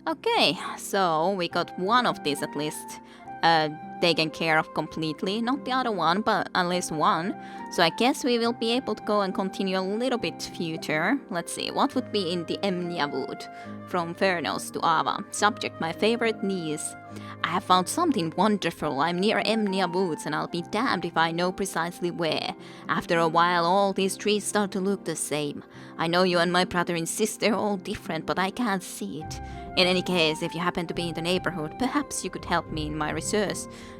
Okay, so we got one of these at least taken care of completely. Not the other one, but at least one. So I guess we will be able to go and continue a little bit future. Let's see, what would be in the Emnia Wood? From Fenros to Ava. Subject, my favorite niece. I have found something wonderful. I'm near Emnia Woods and I'll be damned if I know precisely where. After a while all these trees start to look the same. I know you and my brother insist they're all different, but I can't see it. In any case, if you happen to be in the neighborhood, perhaps you could help me in my research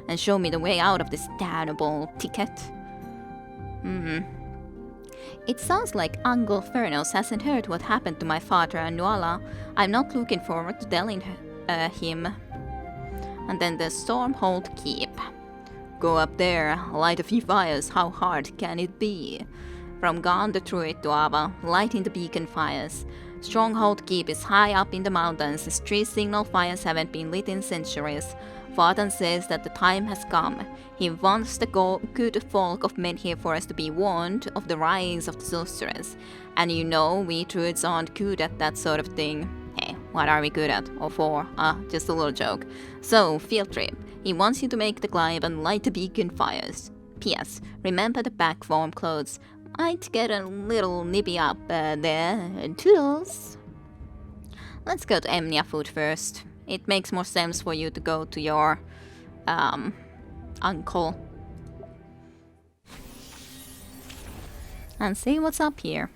and show me the way out of this damnable ticket. It sounds like Uncle Fenros hasn't heard what happened to my father and Nuala. I'm not looking forward to telling him. And then the Stormhold Keep. Go up there, light a few fires, how hard can it be? From Gone the Druid to Ava, lighting the beacon fires. Stronghold Keep is high up in the mountains, the street signal fires haven't been lit in centuries. Vartan says that the time has come. He wants the good folk of Menhir Forest to be warned of the rise of the sorceress. And you know, we druids aren't good at that sort of thing. Hey, what are we good at? Or for? Just a little joke. So, field trip. He wants you to make the climb and light the beacon fires. P.S. Remember the back warm clothes. Might get a little nippy up there. Toodles. Let's go to Emnia Food first. It makes more sense for you to go to your uncle and see what's up here.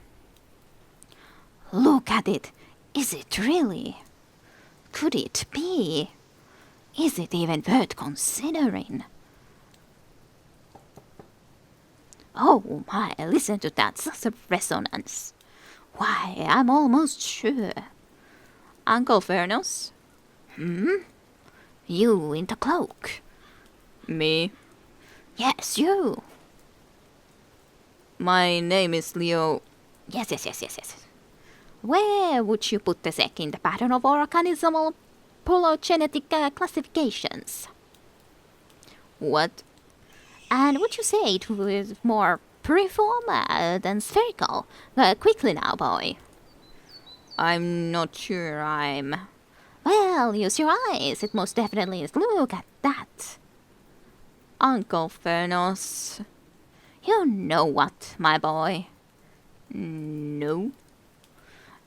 Look at it. Is it really? Could it be? Is it even worth considering? Oh my, listen to that, such a resonance. Why, I'm almost sure. Uncle Fenros? You in the cloak? Me? Yes, you. My name is Leo. Yes. Where would you put the sec in the pattern of organismal phylogenetic classifications? What? And would you say it was more piriform than spherical? Quickly now, boy. I'm not sure I'm... Well, use your eyes. It most definitely is. Look at that. Uncle Fenros. You know what, my boy? No.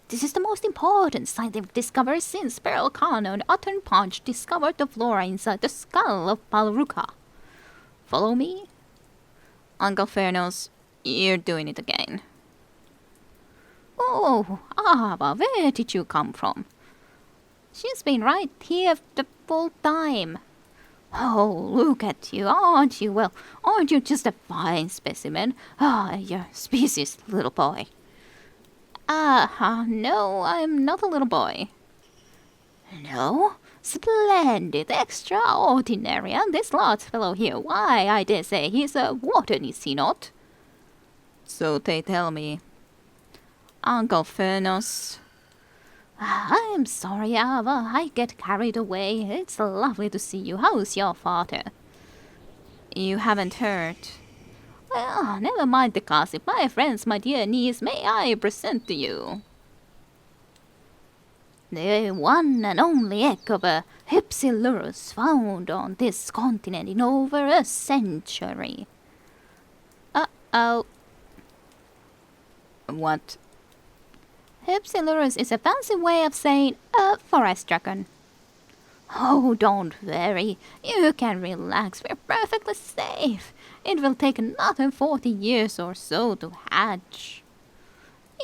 This is the most important scientific discovery since Beryl Kano and Uttern Punch discovered the flora inside the skull of Palruka. Follow me? Uncle Fenros, you're doing it again. Oh, Ava, where did you come from? She's been right here the full time. Oh, look at you, aren't you? Well, aren't you just a fine specimen? Your species, little boy. No, I'm not a little boy. No? Splendid, extraordinary, and this large fellow here, why, I dare say he's a warden, is he not? So they tell me. Uncle Fenros. I'm sorry, Ava, I get carried away. It's lovely to see you. How's your father? You haven't heard. Well, never mind the gossip. My friends, my dear niece, may I present to you the one and only egg of a Hypsilurus found on this continent in over a century. Uh-oh. What? Hypsilurus is a fancy way of saying a forest dragon. Oh, don't worry. You can relax. We're perfectly safe. It will take another 40 years or so to hatch.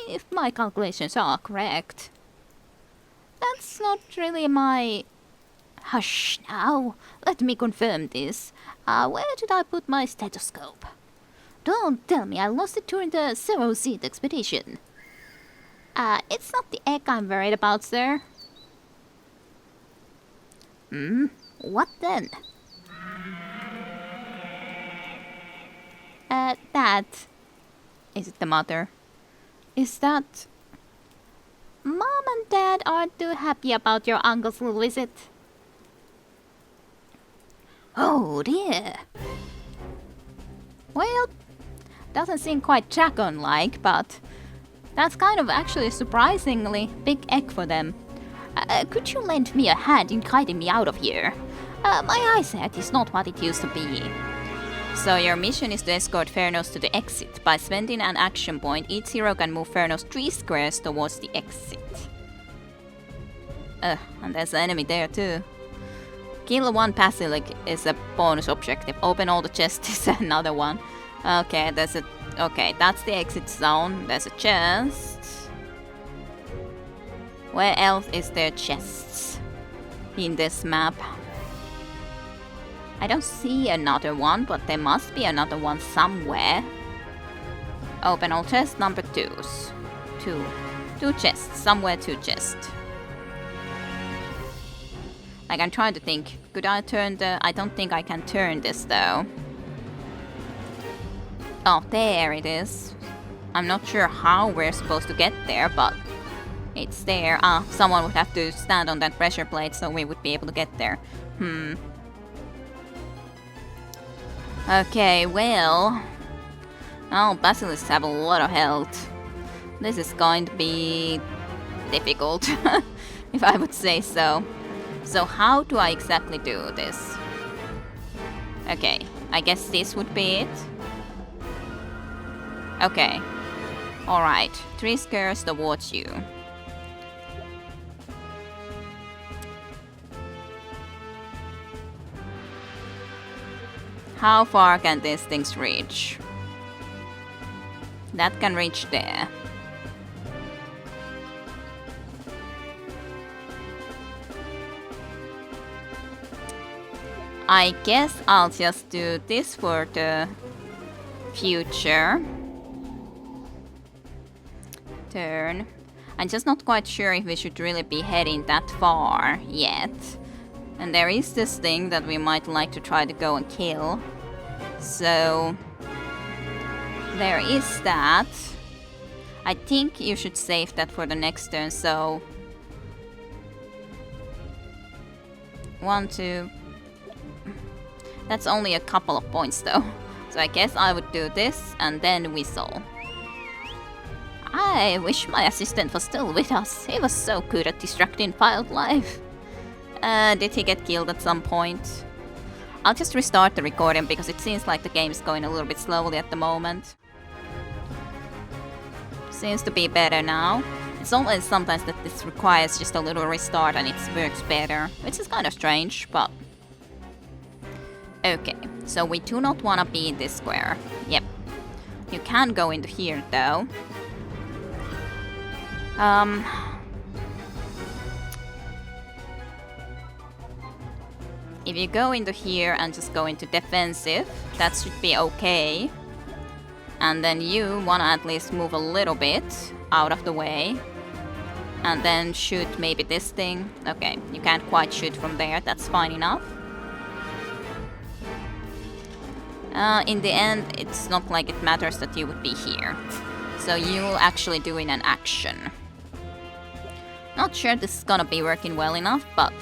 If my calculations are correct. That's not really my... Hush now. Let me confirm this. Where did I put my stethoscope? Don't tell me I lost it during the zero-seat expedition. It's not the egg I'm worried about, sir. What then? That... Is it the mother? Is that... Mom and Dad aren't too happy about your uncle's little visit. Oh dear. Well, doesn't seem quite dragon-like, but that's kind of actually a surprisingly big egg for them. Could you lend me a hand in guiding me out of here? My eyesight is not what it used to be. So your mission is to escort Fenros to the exit. By spending an action point, each hero can move Fenros 3 squares towards the exit. And there's an enemy there too. Kill one basilic is a bonus objective. Open all the chests is another one. Okay, that's the exit zone. There's a chest. Where else is there chests in this map? I don't see another one, but there must be another one somewhere. Open all chests, number 2s. Two chests, somewhere 2 chests. Like, I'm trying to think, could I turn the... I don't think I can turn this though. Oh, there it is. I'm not sure how we're supposed to get there, but it's there. Someone would have to stand on that pressure plate so we would be able to get there. Okay, well... Oh, basilisks have a lot of health. This is going to be... difficult, if I would say so. So how do I exactly do this? Okay, I guess this would be it. Okay. Alright, 3 squares towards you. How far can these things reach? That can reach there. I guess I'll just do this for the future turn. I'm just not quite sure if we should really be heading that far yet. And there is this thing that we might like to try to go and kill. So there is that. I think you should save that for the next turn, so 1, 2. That's only a couple of points though. So I guess I would do this and then whistle. I wish my assistant was still with us. He was so good at distracting wildlife. Did he get killed at some point? I'll just restart the recording because it seems like the game is going a little bit slowly at the moment. Seems to be better now. It's always sometimes that this requires just a little restart and it works better, which is kind of strange, but... Okay, so we do not want to be in this square. Yep. You can go into here though. If you go into here and just go into defensive, that should be okay. And then you wanna at least move a little bit out of the way. And then shoot maybe this thing. Okay, you can't quite shoot from there, that's fine enough. In the end, it's not like it matters that you would be here. So you'll actually doing an action. Not sure this is gonna be working well enough, but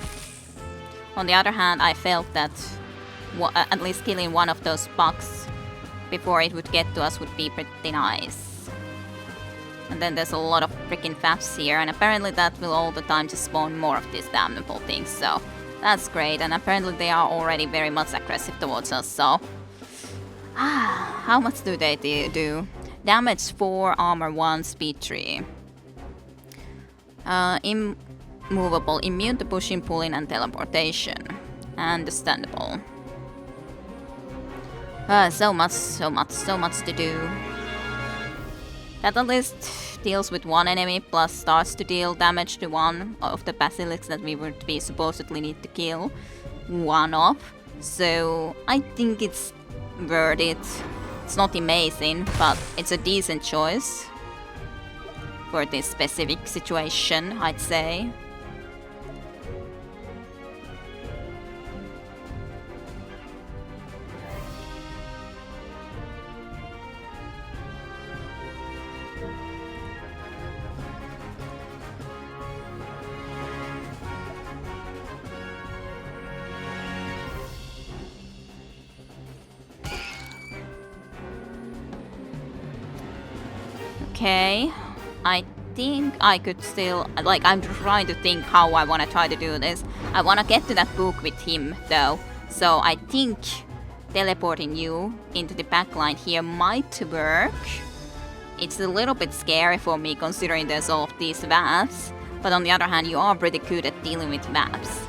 on the other hand, I felt that at least killing one of those bugs before it would get to us would be pretty nice. And then there's a lot of freaking faps here, and apparently that will all the time just spawn more of these damnable things, so that's great. And apparently they are already very much aggressive towards us, so... how much do they do? Damage 4, armor 1, speed 3. Immovable, immune to pushing, pulling, and teleportation. Understandable. So much to do. That at least deals with one enemy, plus starts to deal damage to one of the basilisks that we would be supposedly need to kill one of. So I think it's worth it. It's not amazing, but it's a decent choice for this specific situation, I'd say. Okay, I think I could still... Like, I'm trying to think how I want to try to do this. I want to get to that book with him, though. So I think teleporting you into the backline here might work. It's a little bit scary for me considering there's all of these VAPs. But on the other hand, you are pretty good at dealing with VAPs.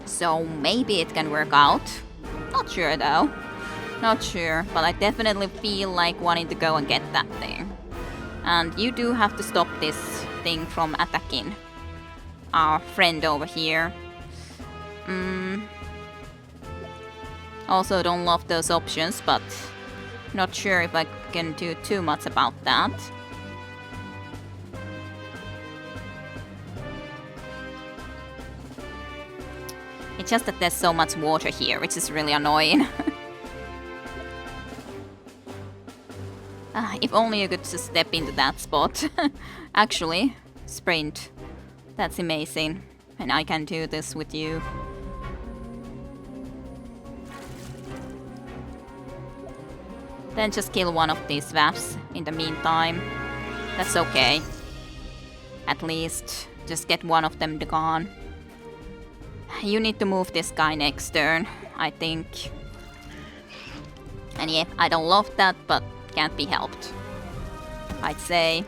So maybe it can work out. Not sure though. Not sure, but I definitely feel like wanting to go and get that thing. And you do have to stop this thing from attacking our friend over here. Also don't love those options, but not sure if I can do too much about that. It's just that there's so much water here, which is really annoying. If only you could just step into that spot. Actually, sprint. That's amazing. And I can do this with you. Then just kill one of these VAPs in the meantime. That's okay. At least just get one of them gone. You need to move this guy next turn, I think. And yeah, I don't love that, but can't be helped, I'd say.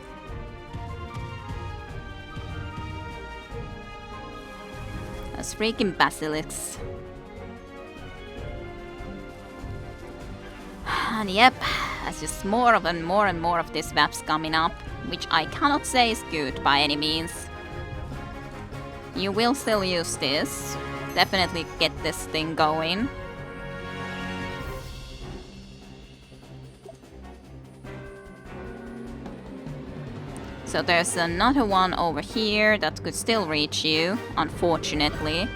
Those freaking basilisks. And yep, there's just more and more of these VAPs coming up, which I cannot say is good by any means. You will still use this. Definitely get this thing going. So there's another one over here that could still reach you, unfortunately.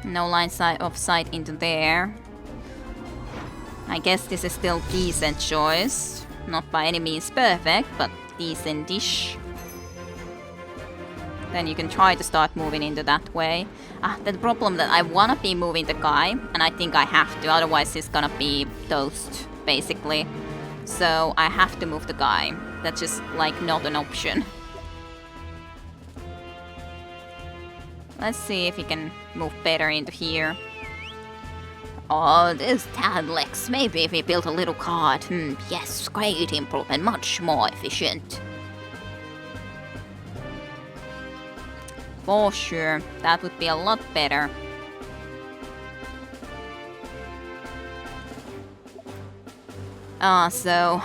No line of sight into there. I guess this is still decent choice. Not by any means perfect, but decent-ish. Then you can try to start moving into that way. The problem that I wanna be moving the guy, and I think I have to, otherwise he's gonna be toast, basically. So I have to move the guy. That's just like not an option. Let's see if he can move better into here. Oh, this Tadlex. Maybe if we built a little cart. Yes, great improvement, much more efficient. For sure, that would be a lot better. So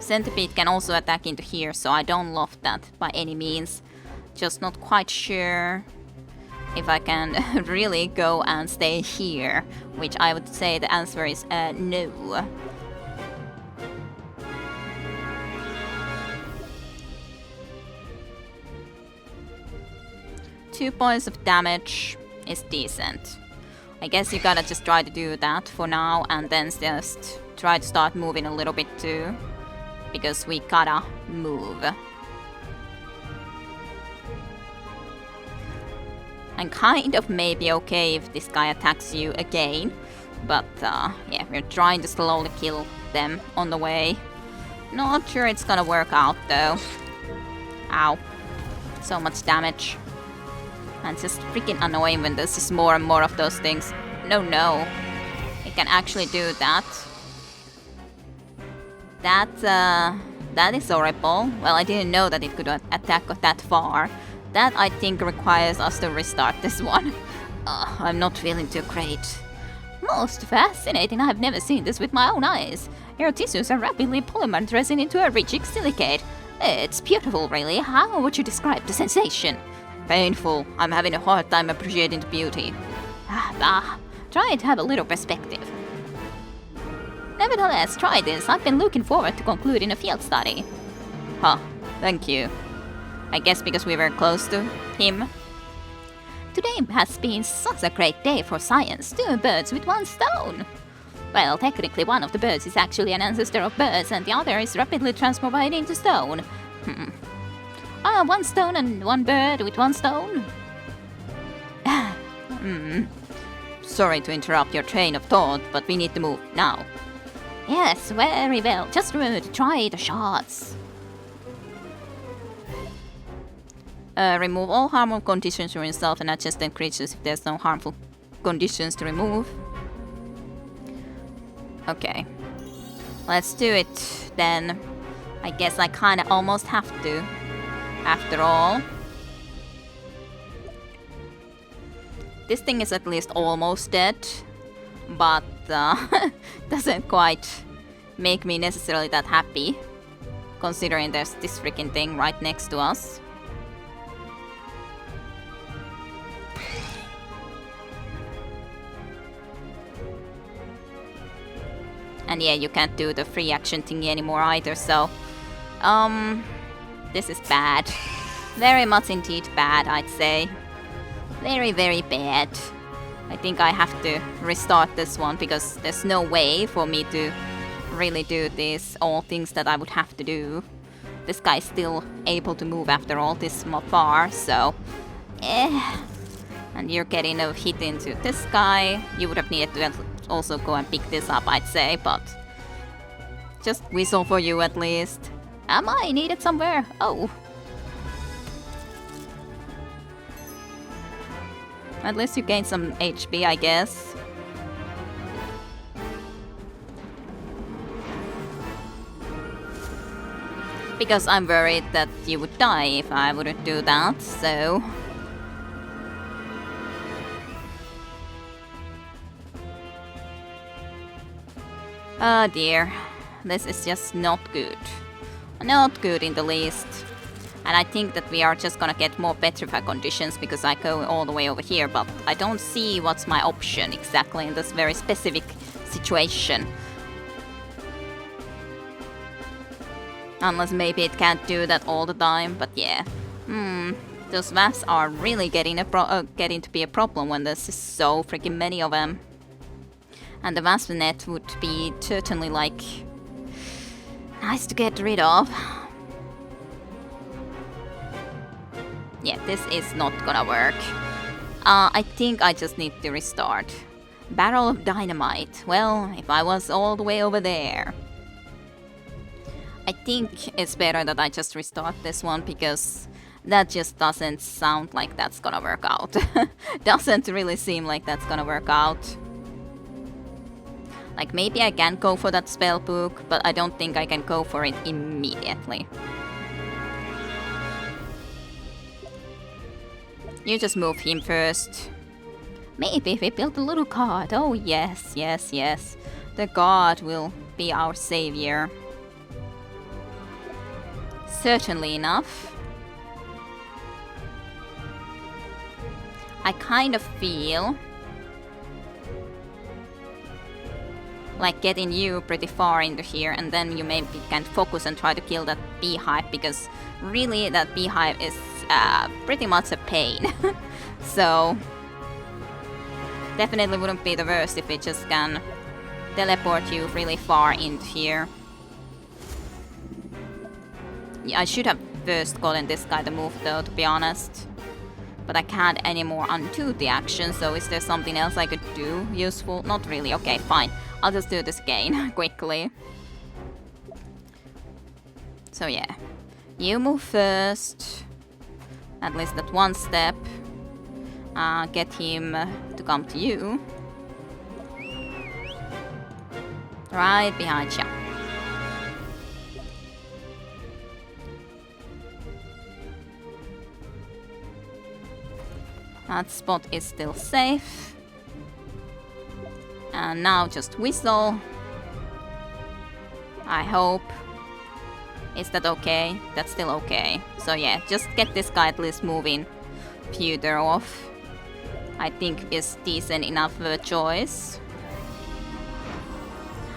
Centipede can also attack into here, so I don't love that by any means. Just not quite sure if I can really go and stay here, which I would say the answer is no. Two points of damage is decent. I guess you gotta just try to do that for now and then just try to start moving a little bit too, because we gotta move. I'm kind of maybe okay if this guy attacks you again, but yeah, we're trying to slowly kill them on the way. Not sure it's gonna work out though. Ow. So much damage. And it's just freaking annoying when there's just more and more of those things. No. It can actually do that. That is horrible. Well, I didn't know that it could attack that far. That, I think, requires us to restart this one. I'm not feeling too great. Most fascinating. I've never seen this with my own eyes. Your tissues are rapidly polymerizing into a rigid silicate. It's beautiful, really. How would you describe the sensation? Painful. I'm having a hard time appreciating the beauty. Try to have a little perspective. Nevertheless, try this. I've been looking forward to concluding a field study. Huh, thank you. I guess because we were close to him. Today has been such a great day for science. 2 birds with 1 stone. Well, technically one of the birds is actually an ancestor of birds and the other is rapidly transformed into stone. 1 stone and 1 bird with 1 stone? Sorry to interrupt your train of thought, but we need to move now. Yes, very well. Just try the shots. Remove all harmful conditions for yourself and adjacent creatures if there's no harmful conditions to remove. Okay. Let's do it then. I guess I kinda almost have to. After all. This thing is at least almost dead. But doesn't quite make me necessarily that happy. Considering there's this freaking thing right next to us. And yeah, you can't do the free action thingy anymore either, so... this is bad. Very much indeed bad, I'd say. Very, very bad. I think I have to restart this one, because there's no way for me to really do this, all things that I would have to do. This guy's still able to move after all this far, so... And you're getting a hit into this guy. You would have needed to also go and pick this up, I'd say, but just whistle for you at least. Am I needed somewhere? Oh. At least you gain some HP, I guess. Because I'm worried that you would die if I wouldn't do that, so... Oh dear, this is just not good. Not good in the least. And I think that we are just gonna get more petrify conditions because I go all the way over here, but I don't see what's my option exactly in this very specific situation. Unless maybe it can't do that all the time, but yeah. Those wasps are really getting to be a problem when there's so freaking many of them. And the wasp net would be certainly, like, nice to get rid of. Yeah, this is not gonna work. I think I just need to restart. Barrel of dynamite. Well, if I was all the way over there. I think it's better that I just restart this one because that just doesn't sound like that's gonna work out. Doesn't really seem like that's gonna work out. Like, maybe I can go for that spell book, but I don't think I can go for it immediately. You just move him first. Maybe if we build a little god. Oh yes, yes, yes. The god will be our savior. Certainly enough. I kind of feel like getting you pretty far into here, and then you maybe can focus and try to kill that beehive, because really that beehive is pretty much a pain. So definitely wouldn't be the worst if it just can teleport you really far into here. Yeah, I should have first gotten this guy to move though, to be honest. But I can't anymore undo the action, so is there something else I could do useful? Not really. Okay, fine. I'll just do this again, quickly. So yeah. You move first. At least that one step. Get him to come to you. Right behind you. That spot is still safe. And now just whistle. I hope. Is that okay? That's still okay. So yeah, just get this guy at least moving further off. I think is decent enough of a choice.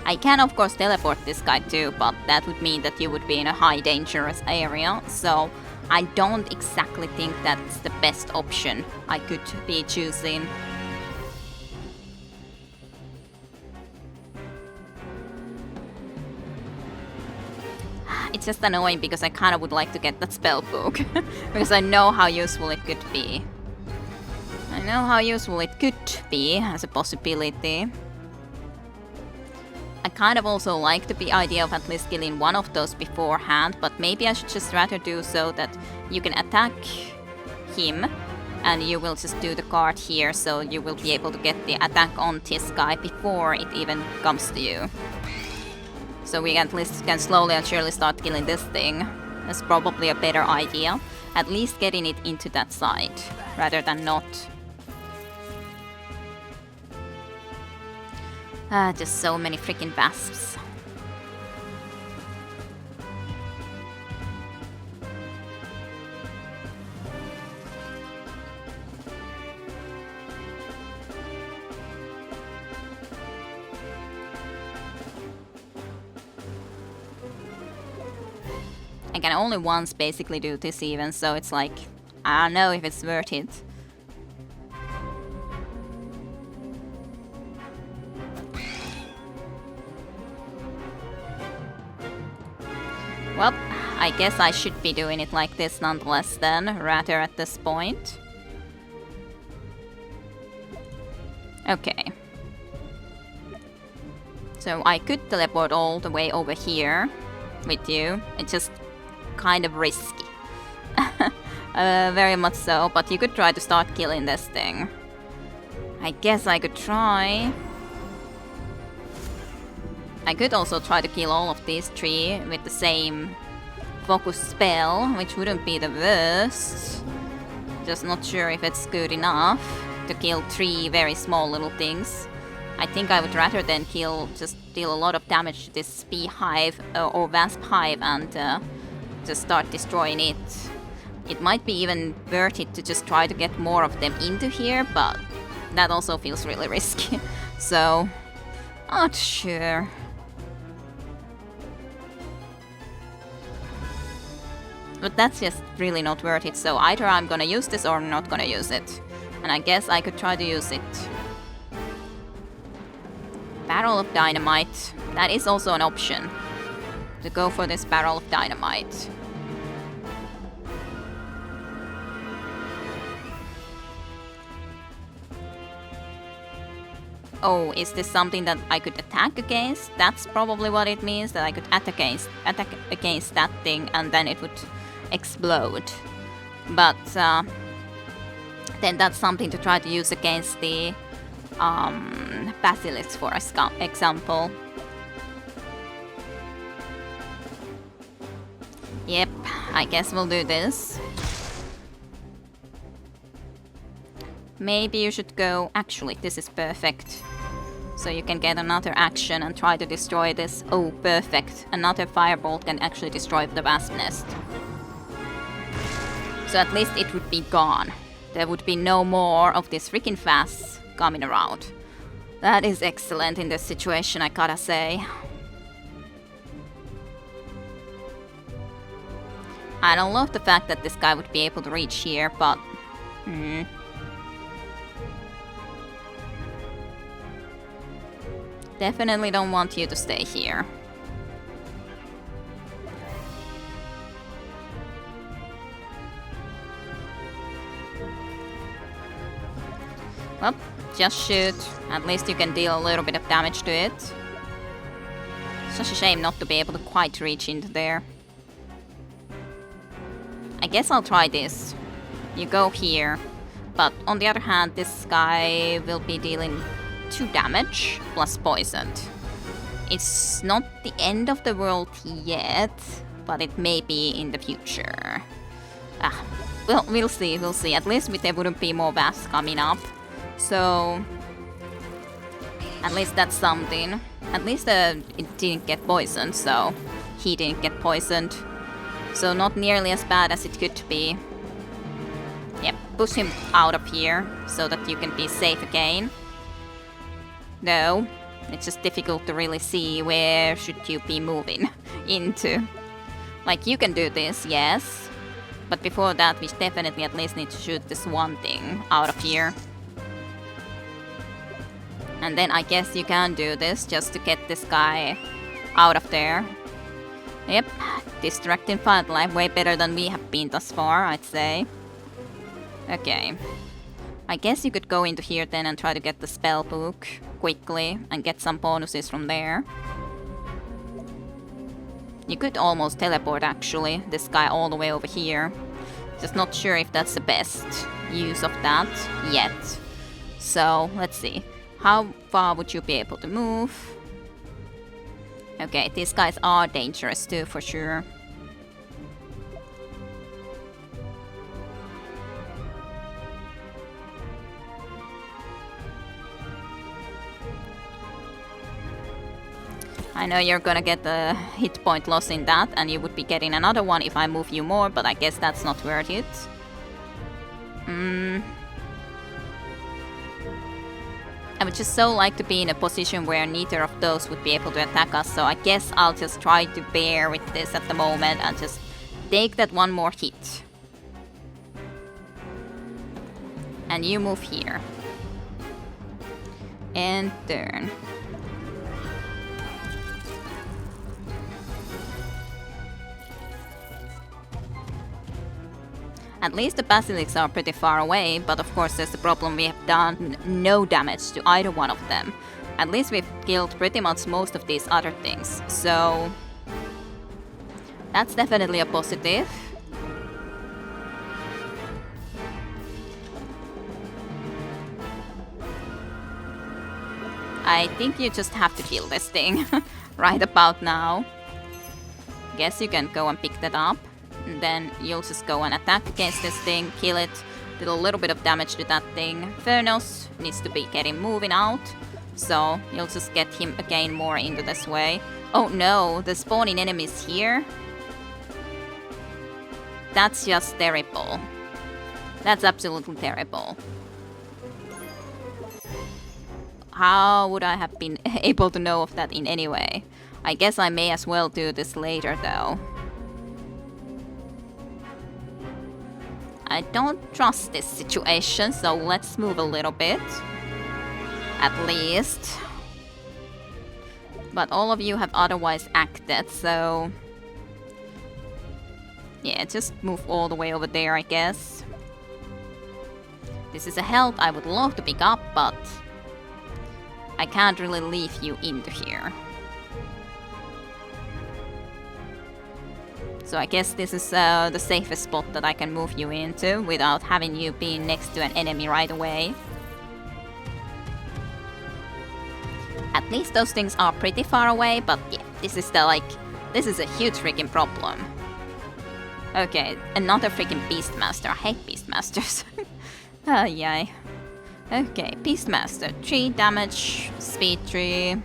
I can of course teleport this guy too, but that would mean that you would be in a high dangerous area. So I don't exactly think that's the best option I could be choosing. It's just annoying because I kind of would like to get that spell book. Because I know how useful it could be. I know how useful it could be as a possibility. I kind of also like the idea of at least killing one of those beforehand, but maybe I should just rather do so that you can attack him and you will just do the card here, so you will be able to get the attack on this guy before it even comes to you. So we at least can slowly and surely start killing this thing. That's probably a better idea. At least getting it into that side, rather than not. Just so many freaking wasps. I can only once basically do this even, so it's like, I don't know if it's worth it. Well, I guess I should be doing it like this nonetheless then, rather at this point. Okay. So I could teleport all the way over here with you. It's just kind of risky. Very much so, but you could try to start killing this thing. I guess I could try. I could also try to kill all of these three with the same focus spell, which wouldn't be the worst. Just not sure if it's good enough to kill three very small little things. I think I would rather than just deal a lot of damage to this beehive or wasp hive and just start destroying it. It might be even worth it to just try to get more of them into here, but that also feels really risky. So, not sure. But that's just really not worth it, so either I'm gonna use this or I'm not gonna use it. And I guess I could try to use it. Barrel of Dynamite. That is also an option. To go for this Barrel of Dynamite. Oh, is this something that I could attack against? That's probably what it means, that I could attack against that thing and then it would explode. But then that's something to try to use against the Basilisk, for example. Yep, I guess we'll do this. Maybe you should go... Actually, this is perfect. So you can get another action and try to destroy this. Oh, perfect. Another firebolt can actually destroy the wasp nest. So at least it would be gone. There would be no more of this freaking wasps coming around. That is excellent in this situation, I gotta say. I don't love the fact that this guy would be able to reach here, but... Definitely don't want you to stay here. Well, just shoot. At least you can deal a little bit of damage to it. Such a shame not to be able to quite reach into there. I guess I'll try this. You go here. But on the other hand, this guy will be dealing 2 damage plus poisoned. It's not the end of the world yet, but it may be in the future. Well, we'll see. At least there wouldn't be more wasps coming up. So, at least that's something. At least it didn't get poisoned, so he didn't get poisoned. So not nearly as bad as it could be. Yep, push him out of here so that you can be safe again. No, it's just difficult to really see where should you be moving into. Like, you can do this, yes. But before that, we definitely at least need to shoot this one thing out of here. And then I guess you can do this just to get this guy out of there. Yep, distracting Firelight way better than we have been thus far, I'd say. Okay. I guess you could go into here then and try to get the spell book quickly and get some bonuses from there. You could almost teleport actually, this guy all the way over here. Just not sure if that's the best use of that yet. So, let's see. How far would you be able to move? Okay, these guys are dangerous too, for sure. I know you're gonna get a hit point loss in that, and you would be getting another one if I move you more, but I guess that's not worth it. I would just so like to be in a position where neither of those would be able to attack us, so I guess I'll just try to bear with this at the moment and just take that one more hit. And you move here. And turn. At least the basilics are pretty far away, but of course there's the problem we have done no damage to either one of them. At least we've killed pretty much most of these other things, so that's definitely a positive. I think you just have to kill this thing right about now. Guess you can go and pick that up. And then you'll just go and attack against this thing, kill it, do a little bit of damage to that thing. Fenros needs to be getting moving out, so you'll just get him again more into this way. Oh no, the spawning enemies here? That's just terrible. That's absolutely terrible. How would I have been able to know of that in any way? I guess I may as well do this later though. I don't trust this situation, so let's move a little bit. At least. But all of you have otherwise acted, so... yeah, just move all the way over there, I guess. This is a health I would love to pick up, but... I can't really leave you into here. So I guess this is the safest spot that I can move you into without having you being next to an enemy right away. At least those things are pretty far away, but yeah, this is this is a huge freaking problem. Okay, another freaking Beastmaster. I hate Beastmasters. Oh, yay. Okay, Beastmaster. 3 damage, speed 3.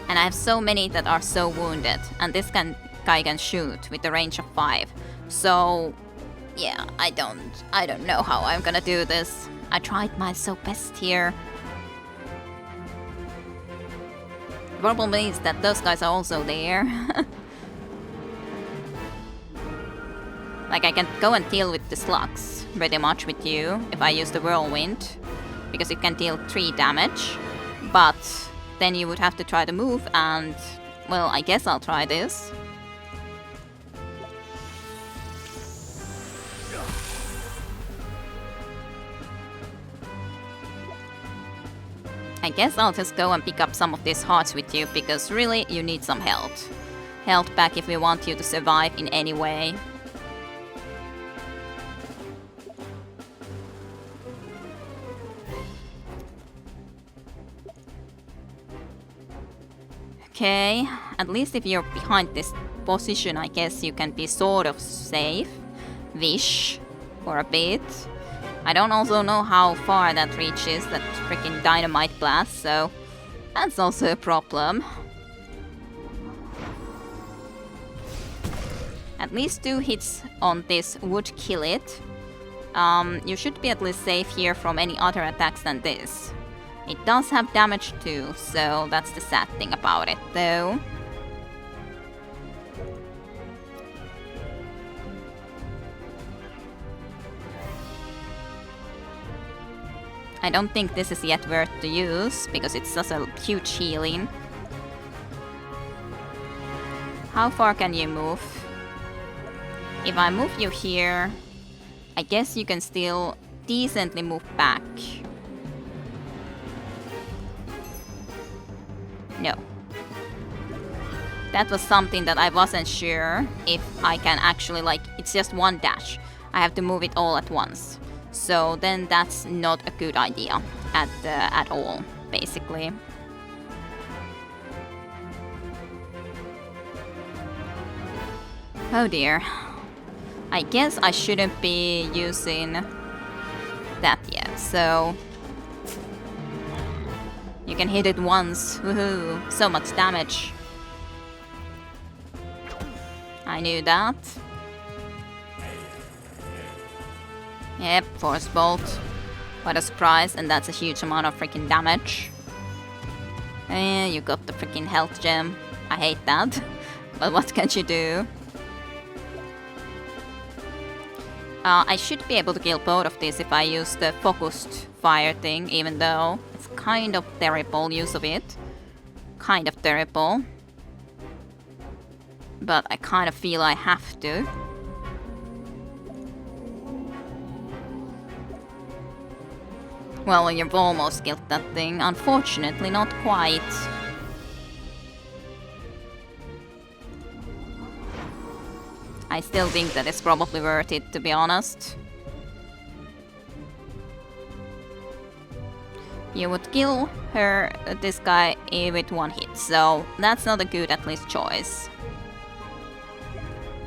And I have so many that are so wounded, and this guy can shoot with the range of 5. So, yeah, I don't know how I'm gonna do this. I tried my so best here. The problem is that those guys are also there. Like, I can go and deal with the slugs pretty much with you if I use the whirlwind, because it can deal 3 damage, but then you would have to try to move, and well, I guess I'll try this. I guess I'll just go and pick up some of these hearts with you, because really you need some health. Health back if we want you to survive in any way. Okay, at least if you're behind this position, I guess you can be sort of safe. Wish for a bit. I don't also know how far that reaches, that freaking dynamite blast, so that's also a problem. At least 2 hits on this would kill it. You should be at least safe here from any other attacks than this. It does have damage too, so that's the sad thing about it, though. I don't think this is yet worth to use, because it's such a huge healing. How far can you move? If I move you here, I guess you can still decently move back. No. That was something that I wasn't sure if I can actually, like, it's just one dash. I have to move it all at once. So then that's not a good idea at all, basically. Oh dear. I guess I shouldn't be using that yet, so... You can hit it once, woohoo, so much damage. I knew that. Yep, Force Bolt. What a surprise, and that's a huge amount of freaking damage. And you got the freaking health gem. I hate that, but what can you do? I should be able to kill both of these if I use the focused fire thing, even though it's kind of terrible use of it. Kind of terrible. But I kind of feel I have to. Well, you've almost killed that thing. Unfortunately, not quite. I still think that it's probably worth it, to be honest. You would kill her, this guy, with one hit, so that's not a good, at least, choice.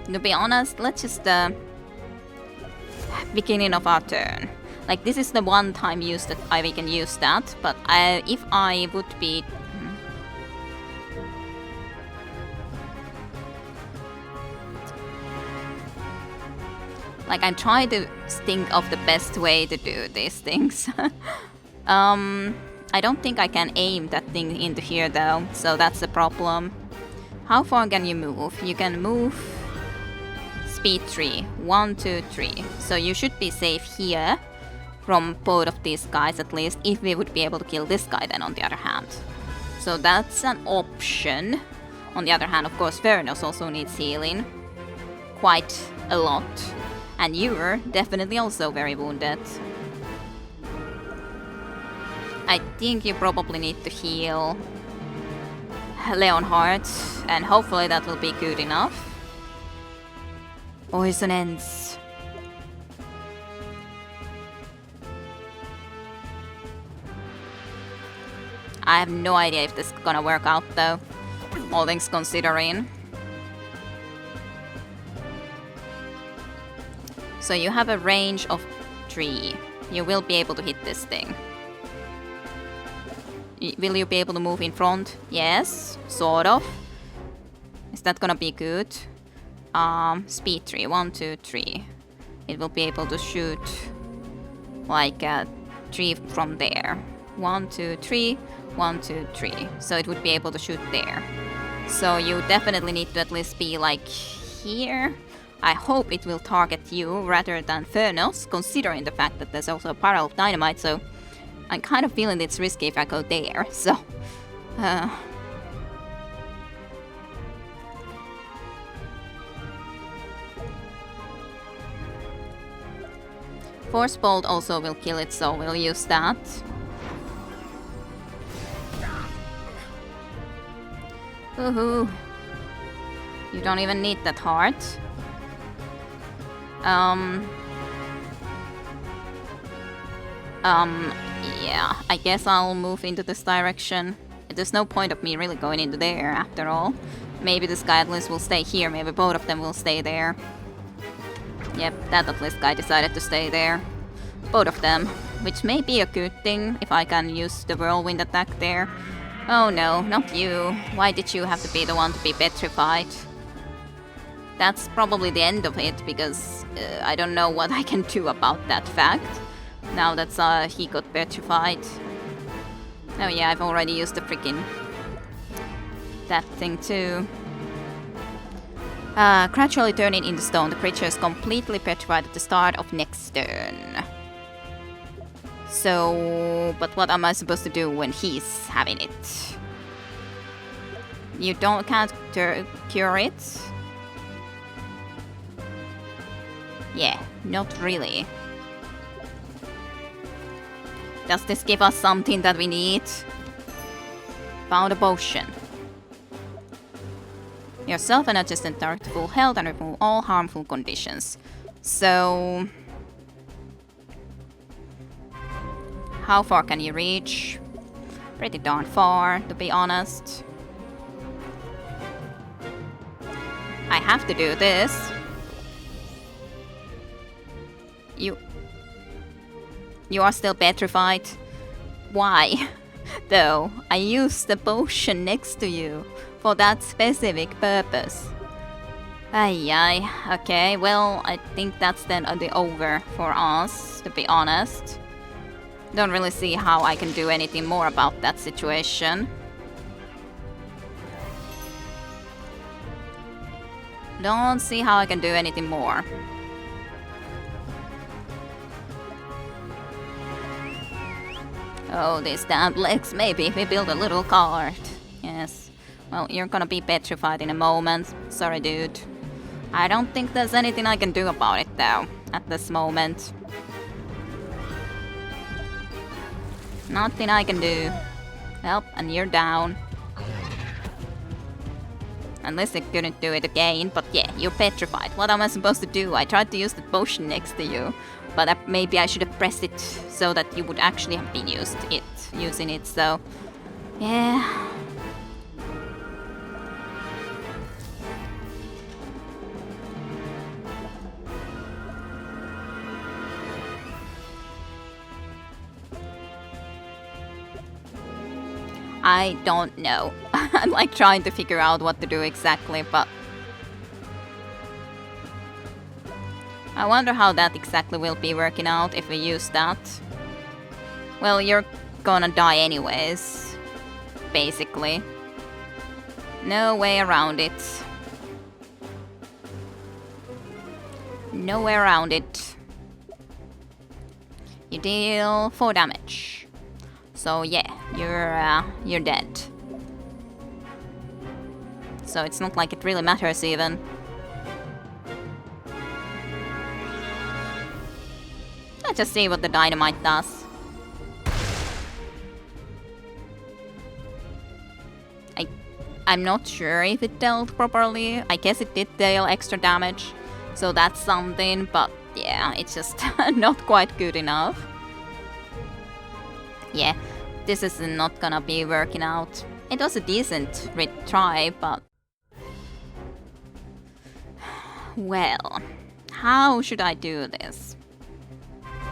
To be honest, let's just beginning of our turn. Like, this is the one time use that we can use that, but if I would be... Like, I'm trying to think of the best way to do these things. I don't think I can aim that thing into here though, so that's the problem. How far can you move? You can move... Speed 3. 1, 2, 3. So you should be safe here from both of these guys, at least, if we would be able to kill this guy then on the other hand. So that's an option. On the other hand, of course, Fenros also needs healing. Quite a lot. And you're definitely also very wounded. I think you probably need to heal Leonhardt, and hopefully that will be good enough. Poison ends. I have no idea if this is gonna work out though, all things considering. So you have a range of 3. You will be able to hit this thing. Will you be able to move in front? Yes, sort of. Is that gonna be good? Speed 3, 1, 2, 3. It will be able to shoot like 3 from there. 1, 2, 3, 1, 2, 3. So it would be able to shoot there. So you definitely need to at least be like here. I hope it will target you rather than Fenros, considering the fact that there's also a pile of dynamite, so I'm kind of feeling it's risky if I go there, so... Force Bolt also will kill it, so we'll use that. Woohoo! You don't even need that heart. Yeah, I guess I'll move into this direction. There's no point of me really going into there, after all. Maybe this guy at least will stay here, maybe both of them will stay there. Yep, that at least guy decided to stay there. Both of them, which may be a good thing, if I can use the whirlwind attack there. Oh no, not you. Why did you have to be the one to be petrified? That's probably the end of it, because I don't know what I can do about that fact. Now that he got petrified. Oh yeah, I've already used the freaking... that thing too. Gradually turning into stone, the creature is completely petrified at the start of next turn. So... but what am I supposed to do when he's having it? You can't cure it? Yeah, not really. Does this give us something that we need? Found a potion. Yourself and adjacent are to full health and remove all harmful conditions. So... how far can you reach? Pretty darn far, to be honest. I have to do this. You are still petrified? Why? Though, I used the potion next to you for that specific purpose. Ay. Okay, well, I think that's then the over for us, to be honest. Don't really see how I can do anything more about that situation. Don't see how I can do anything more. Oh, these damn legs. Maybe we build a little cart. Yes. Well, you're gonna be petrified in a moment. Sorry, dude. I don't think there's anything I can do about it, though, at this moment. Nothing I can do. Well, and you're down. Unless I couldn't do it again, but yeah, you're petrified. What am I supposed to do? I tried to use the potion next to you, but maybe I should have pressed it so that you would actually have been using it, so... yeah... I don't know. I'm like trying to figure out what to do exactly, but... I wonder how that exactly will be working out if we use that. Well, you're gonna die anyways, basically. No way around it. No way around it. You deal 4 damage. So yeah, you're dead. So it's not like it really matters even. Let's just see what the dynamite does. I'm not sure if it dealt properly. I guess it did deal extra damage, so that's something, but yeah, it's just not quite good enough. Yeah, this is not gonna be working out. It was a decent try, but... well, how should I do this?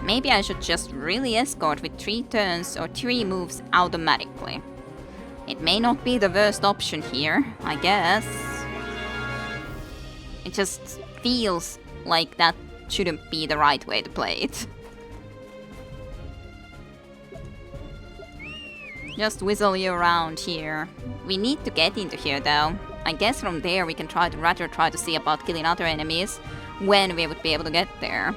Maybe I should just really escort with 3 turns or 3 moves automatically. It may not be the worst option here, I guess. It just feels like that shouldn't be the right way to play it. Just whistle you around here. We need to get into here though. I guess from there we can try to see about killing other enemies when we would be able to get there.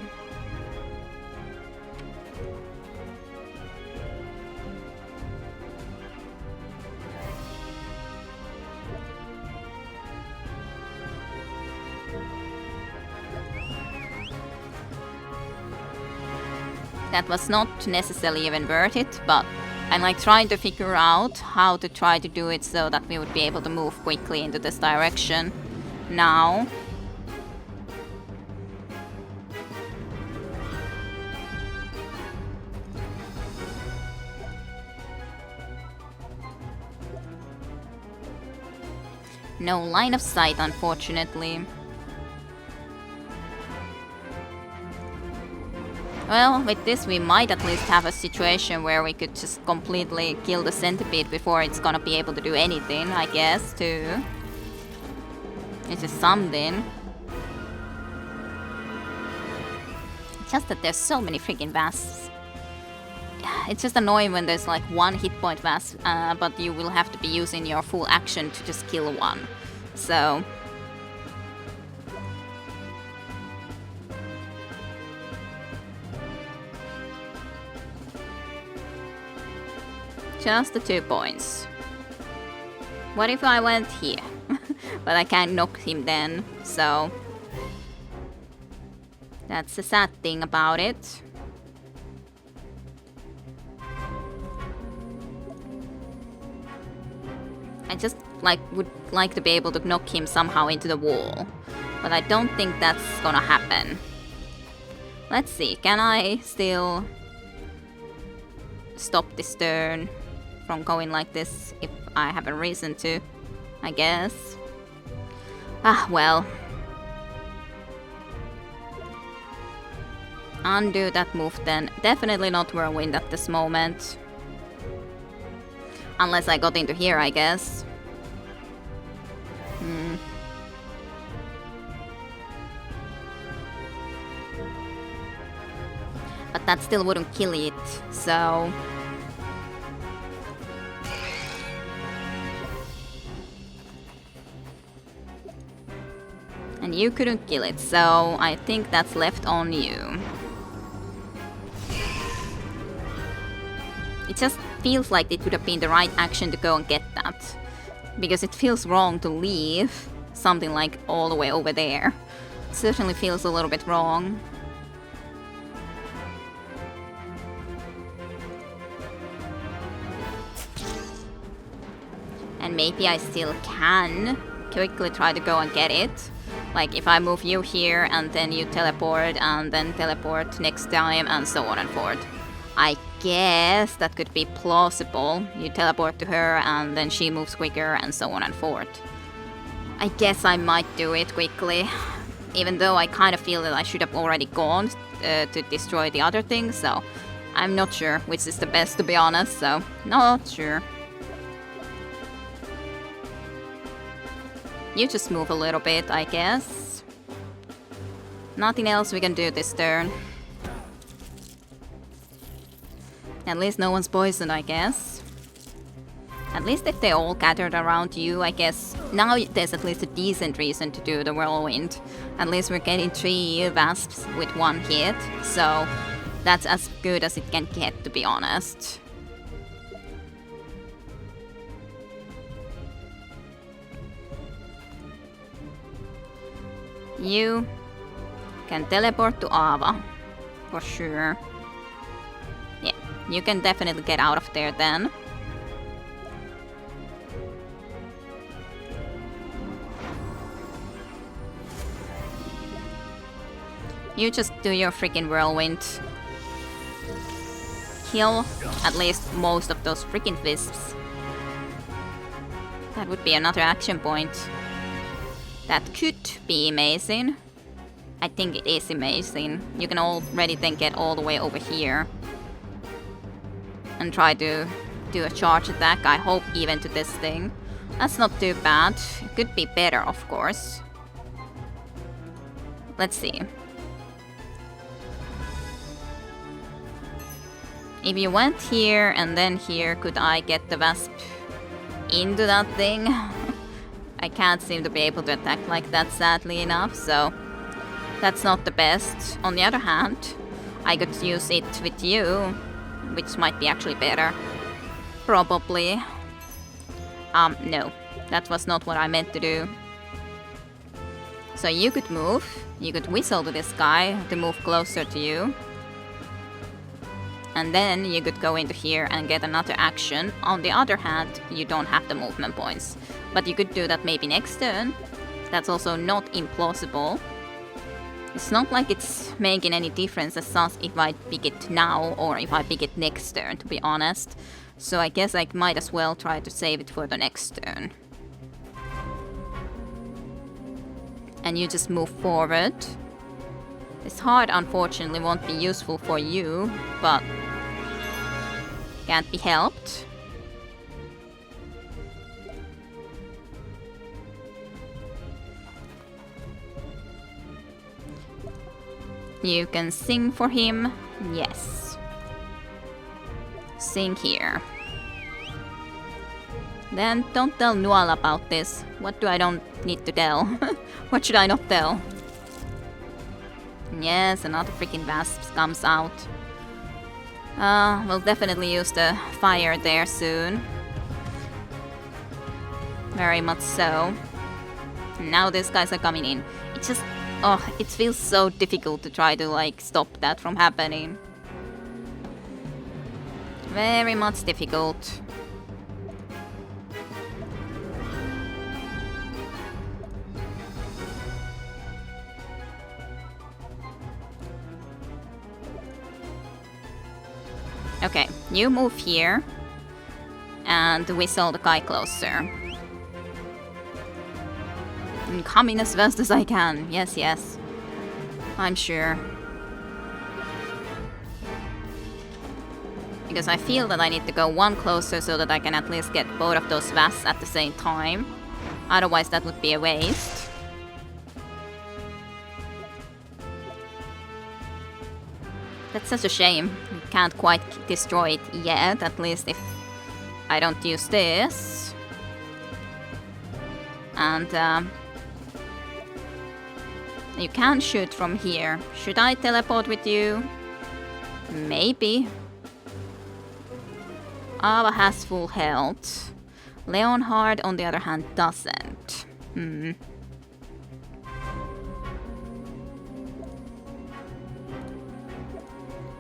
That was not necessarily even worth it, but I'm like trying to figure out how to try to do it so that we would be able to move quickly into this direction now. No line of sight, unfortunately. Well, with this we might at least have a situation where we could just completely kill the centipede before it's gonna be able to do anything, I guess, too. It's just something. Just that there's so many freaking wasps. It's just annoying when there's like 1 hit point wasp, but you will have to be using your full action to just kill one. So... just the 2 points. What if I went here? But I can't knock him then, so... That's the sad thing about it. I just would like to be able to knock him somehow into the wall. But I don't think that's gonna happen. Let's see, can I still stop this turn from going like this if I have a reason to? I guess. Ah, well. Undo that move then. Definitely not Whirlwind at this moment. Unless I got into here, I guess. But that still wouldn't kill it, so... And you couldn't kill it, so I think that's left on you. It just feels like it would have been the right action to go and get that. Because it feels wrong to leave something like all the way over there. It certainly feels a little bit wrong. And maybe I still can quickly try to go and get it. Like if I move you here and then you teleport and then teleport next time and so on and forth. I guess that could be plausible. You teleport to her and then she moves quicker and so on and forth. I guess I might do it quickly. Even though I kind of feel that I should have already gone to destroy the other thing. So I'm not sure which is the best, to be honest. So not sure. You just move a little bit, I guess. Nothing else we can do this turn. At least no one's poisoned, I guess. At least if they all gathered around you, I guess. Now there's at least a decent reason to do the Whirlwind. At least we're getting 3 Wasps with 1 hit. So that's as good as it can get, to be honest. You can teleport to Ava, for sure. Yeah, you can definitely get out of there then. You just do your freaking Whirlwind. Kill at least most of those freaking Wisps. That would be another action point. That could be amazing. I think it is amazing. You can already then get all the way over here. And try to do a charge attack, I hope, even to this thing. That's not too bad. It could be better, of course. Let's see. If you went here and then here, could I get the Wasp into that thing? I can't seem to be able to attack like that, sadly enough, so that's not the best. On the other hand, I could use it with you, which might be actually better. Probably. No. That was not what I meant to do. So you could move. You could whistle to this guy to move closer to you. And then you could go into here and get another action. On the other hand, you don't have the movement points. But you could do that maybe next turn. That's also not implausible. It's not like it's making any difference as such if I pick it now or if I pick it next turn, to be honest. So I guess I might as well try to save it for the next turn. And you just move forward. This heart unfortunately won't be useful for you, but can't be helped. You can sing for him. Yes. Sing here. Then don't tell Nuala about this. What do I don't need to tell? What should I not tell? Yes, another freaking wasp comes out. We'll definitely use the fire there soon. Very much so. Now these guys are coming in. It just Oh, it feels so difficult to try to like stop that from happening. Very much difficult. Okay, you move here and whistle the guy closer. I'm coming as fast as I can. Yes, yes. I'm sure. Because I feel that I need to go one closer so that I can at least get both of those Vasts at the same time. Otherwise that would be a waste. That's such a shame. We can't quite destroy it yet, at least if I don't use this. And you can shoot from here. Should I teleport with you? Maybe. Ava has full health. Leonhard, on the other hand, doesn't.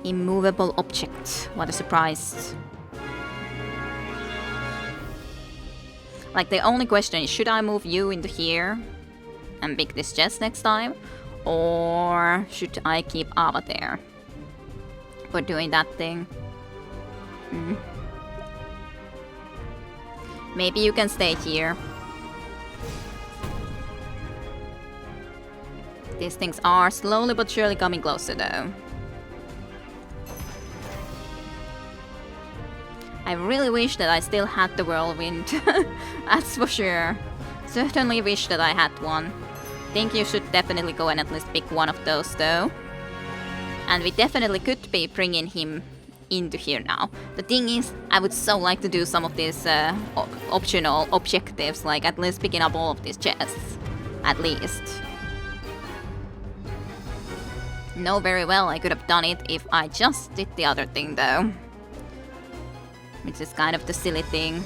Immovable object. What a surprise. Like, the only question is, should I move you into here and pick this chest next time? Or should I keep Ava there for doing that thing? Maybe you can stay here. These things are slowly but surely coming closer though. I really wish that I still had the whirlwind. That's for sure. Certainly wish that I had one. Think you should definitely go and at least pick one of those though. And we definitely could be bringing him into here now. The thing is, I would so like to do some of these optional objectives, like at least picking up all of these chests. At least. Know very well I could have done it if I just did the other thing though. Which is kind of the silly thing.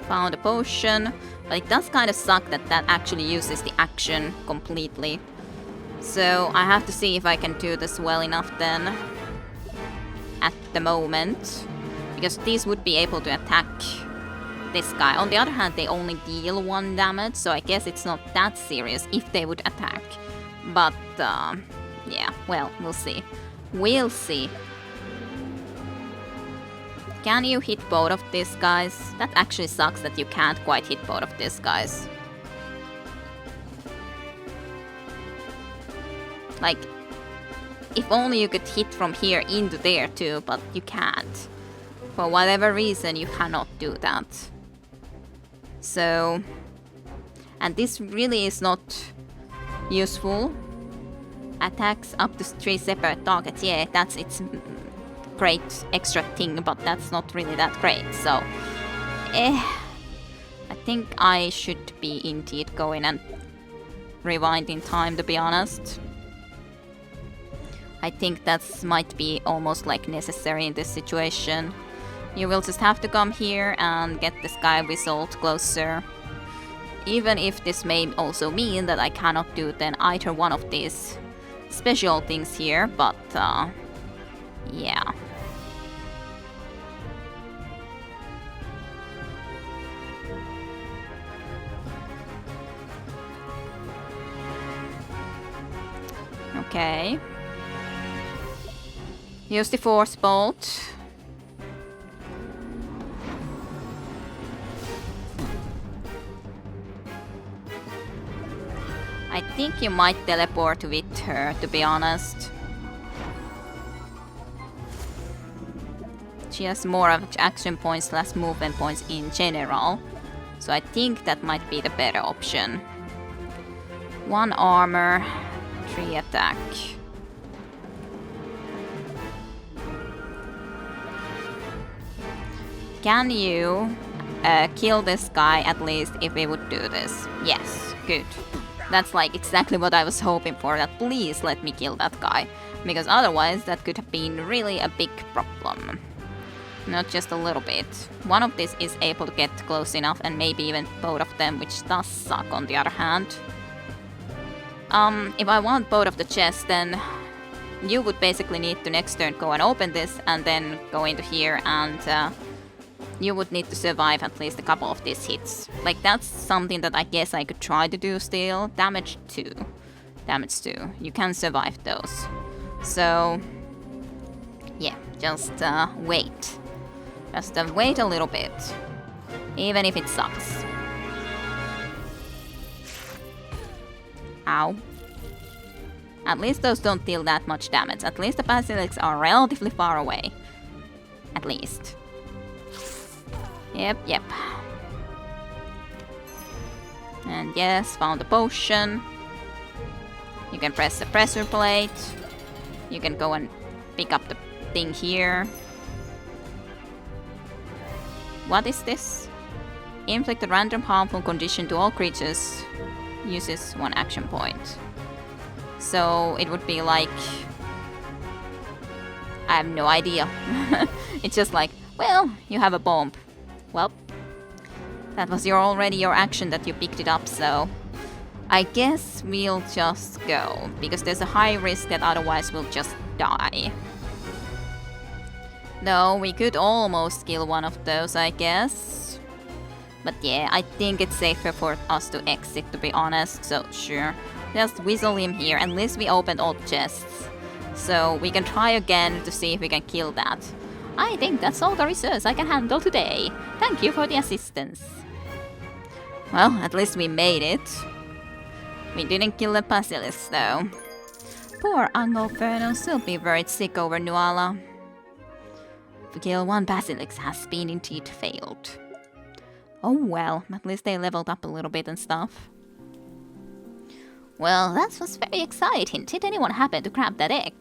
Found a potion, but it does kind of suck that that actually uses the action completely. So I have to see if I can do this well enough then. At the moment. Because these would be able to attack this guy. On the other hand, they only deal 1 damage, so I guess it's not that serious if they would attack. But, yeah, well, we'll see. We'll see. Can you hit both of these guys? That actually sucks that you can't quite hit both of these guys. Like, if only you could hit from here into there too, but you can't. For whatever reason, you cannot do that. So, and this really is not useful. Attacks up to 3 separate targets. Yeah, that's its great extra thing, but that's not really that great. So, I think I should be indeed going and rewinding time, to be honest. I think that might be almost like necessary in this situation. You will just have to come here and get this guy whistled closer. Even if this may also mean that I cannot do then either one of these special things here, but yeah. Okay. Use the Force Bolt. I think you might teleport with her, to be honest. She has more of action points, less movement points in general. So I think that might be the better option. 1 armor, 3 attack. Can you kill this guy at least if we would do this? Yes, good. That's like exactly what I was hoping for, that please let me kill that guy. Because otherwise that could have been really a big problem. Not just a little bit. One of these is able to get close enough, and maybe even both of them, which does suck on the other hand. If I want both of the chests, then you would basically need to next turn go and open this, and then go into here, and you would need to survive at least a couple of these hits. Like, that's something that I guess I could try to do still. Damage 2. Damage 2. You can survive those. So, yeah, just wait. Just wait a little bit. Even if it sucks. Ow. At least those don't deal that much damage. At least the basilisks are relatively far away. At least. Yep. And yes, found a potion. You can press the pressure plate. You can go and pick up the thing here. What is this? Inflict a random harmful condition to all creatures. Uses 1 action point. So it would be like... I have no idea. It's just like, well, you have a bomb. Well, that was already your action that you picked it up, so... I guess we'll just go, because there's a high risk that otherwise we'll just die. Though we could almost kill one of those, I guess. But yeah, I think it's safer for us to exit, to be honest, so sure. Just whistle him here, at least we opened all chests. So we can try again to see if we can kill that. I think that's all the resources I can handle today. Thank you for the assistance. Well, at least we made it. We didn't kill the basilisk though. Poor Uncle Fenros will be very sick over Nuala. To kill one basilisk has been indeed failed. Oh well, at least they leveled up a little bit and stuff. Well, that was very exciting. Did anyone happen to grab that egg?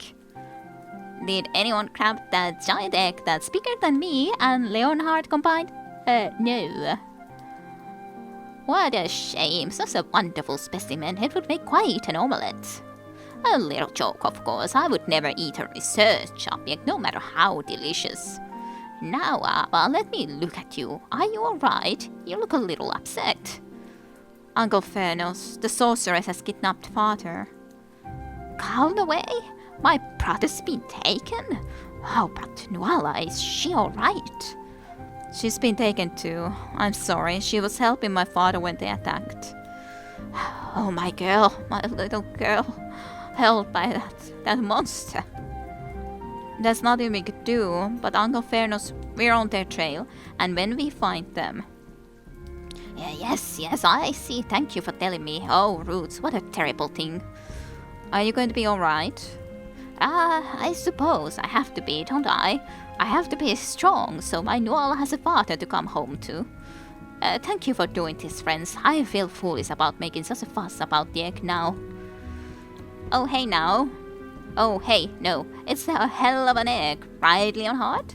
Did anyone grab that giant egg that's bigger than me and Leonhard combined? No. What a shame. Such a wonderful specimen. It would make quite an omelette. A little joke, of course. I would never eat a research object, no matter how delicious. Now, Abba, let me look at you. Are you alright? You look a little upset. Uncle Fenros, the sorceress has kidnapped father. Called away? My brother's been taken? Oh, but Nuala, is she alright? She's been taken too. I'm sorry, she was helping my father when they attacked. Oh, my girl, my little girl, held by that monster. There's nothing we could do, but Uncle Fenros, we're on their trail, and when we find them... Yes, I see. Thank you for telling me. Oh, Roots, what a terrible thing. Are you going to be alright? I suppose I have to be, don't I? I have to be strong, so my Nuala has a father to come home to. Thank you for doing this, friends. I feel foolish about making such a fuss about the egg now. Oh, hey now. Oh, hey, no. It's a hell of an egg, right, Leonhard?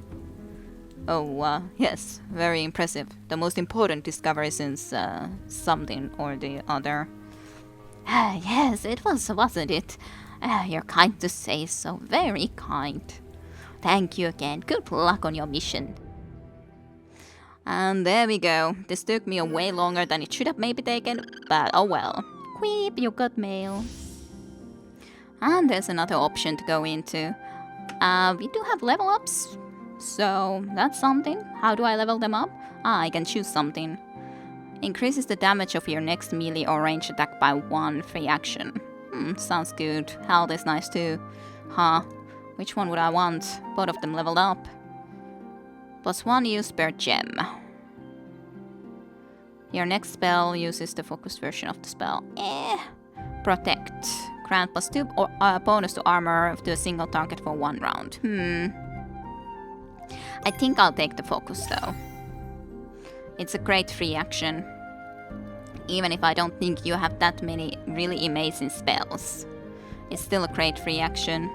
Oh, yes. Very impressive. The most important discovery since, something or the other. Yes, it was, wasn't it? You're kind to say so. Very kind. Thank you again. Good luck on your mission. And there we go. This took me way longer than it should have maybe taken, but oh well. Queep, you got mail. And there's another option to go into. We do have level ups, so that's something. How do I level them up? I can choose something. Increases the damage of your next melee or range attack by 1 free action. Sounds good. Health is nice too. Huh. Which one would I want? Both of them leveled up. +1 use per gem. Your next spell uses the focused version of the spell. Protect. Grant +2 or bonus to armor to a single target for 1 round. I think I'll take the focus though. It's a great free action. Even if I don't think you have that many really amazing spells. It's still a great free action.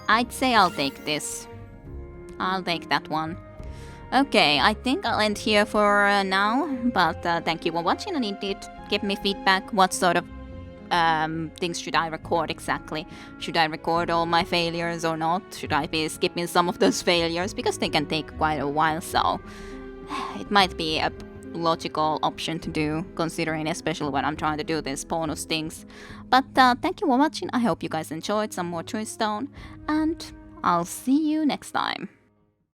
I'd say I'll take this. I'll take that one. Okay, I think I'll end here for now, but thank you for watching, and indeed give me feedback what sort of things should I record exactly? Should I record all my failures or not? Should I be skipping some of those failures? Because they can take quite a while, so it might be a logical option to do, considering especially when I'm trying to do these bonus things. But thank you for watching. I hope you guys enjoyed some more Druidstone, and I'll see you next time.